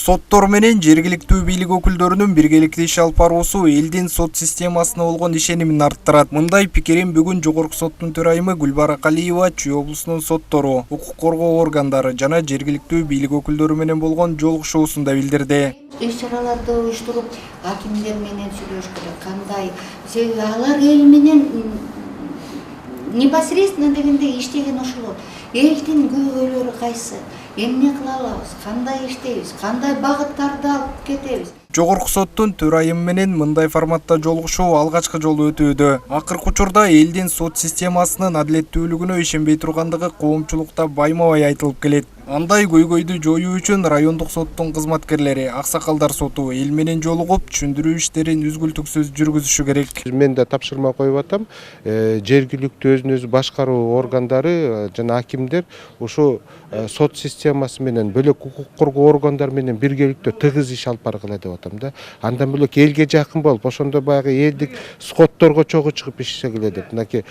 Соттор менен жергиликтүү бийлик өкүлдөрүнүн биргеликте иш алып баруусу элдин сот системасына болгон ишенимин арттырат. Мындай пикирин бүгүн Жогорку соттун төрайымы Гүлбара Калиева Чүй облусунун соттору, укук коргоо органдары жана жергиликтүү бийлик өкүлдөрү менен болгон жолугушуусунда билдирди. Иш-чараларды уюштуруп, акимдер менен сүйлөшүш керек. Кандай? Себеби алар эл менен непосредственно дегенде иштеген ошолор. Элдин көйгөйлөрү кайсы? Эмне кыла алабыз? Кандай иштейбиз? Кандай багыттарды алып кетебиз? Жогорку соттун төрайымы менен мындай форматта жолугушуу алгачкы жолу өтүүдө. Акыркы учурда элдин сот системасынын адилеттүүлүгүнө ишенбей тургандыгы коомчулукта байма-бай айтылып келет. Андай көйгөйдү жоюу үчүн райондук соттун кызматкерлери, аксакалдар соту эл менен жолугуп, түшүндүрүү иштерин үзгүлтүксүз жүргүзүшү керек. Мен да тапшырма коюп атам. Жергиликтүү өзүн өзү башкаруу органдары жана акимдер ушу сот системасы менен бөлөк укук коргоо органдары менен биргеликтүү тыгыз иш алып баргыла деп атам да. Андан бөлөк элге жакын болуп, ошондо баягы элдик скотторго чогуу чыгып иштегиле деп. Мынакей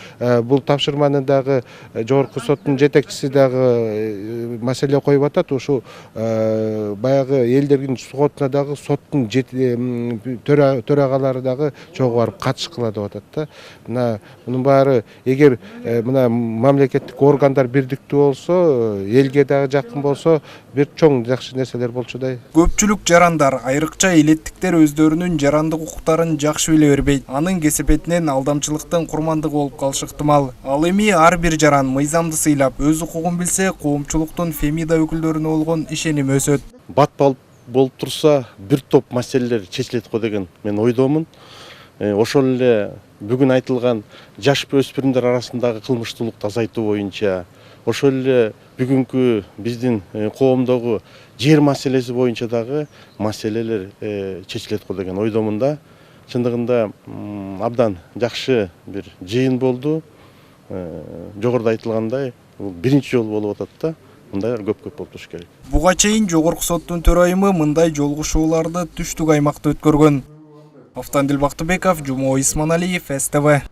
бул тапшырманы дагы Жогорку соттун жетекчиси дагы маселе коюп атат. Ушу баягы элдердин скотуна дагы соттун төрагалары дагы чогуу барып катышкыла деп атат да. Мына мунун баары эгер мына мамлекеттик органдар бирдиктүү болсо, элге дагы жакын болсо, бир чоң жакшы нерселер болчудай. Көпчүлүк жарандар, айрыкча элеттиктер өздөрүнүн жарандык укуктарын жакшы биле бербейт. Анын кесепетинен алдамчылыктын курмандыгы болуп калышы ыктымал. Ал эми ар бир жаран мыйзамды сыйлап, өз укугун билсе, коомчулуктун Фемида өкүлдөрүнө болгон ишеними өсөт. Бат болуп турса, бир топ маселелер чечилет го деген мен ойдомун. Ошол эле бүгүн айтылган жаш өспүрүмдөр арасындагы кылмыштуулукту азайтуу боюнча, ошол эле бүгүнкү биздин коомдогу жер маселеси боюнча дагы маселелер чечилет го деген ойдомун да. Чындыгында абдан жакшы бир жыйын болду. Жогоруда айтылгандай, бул биринчи жолу болуп атат да. Мындайлар көп болуп туруш керек. Буга чейин Жогорку соттун төрайымы мындай жолугушууларды түштүк аймакта өткөргөн. Автандил Бактыбеков, Жумоо Исманалиев, СТВ.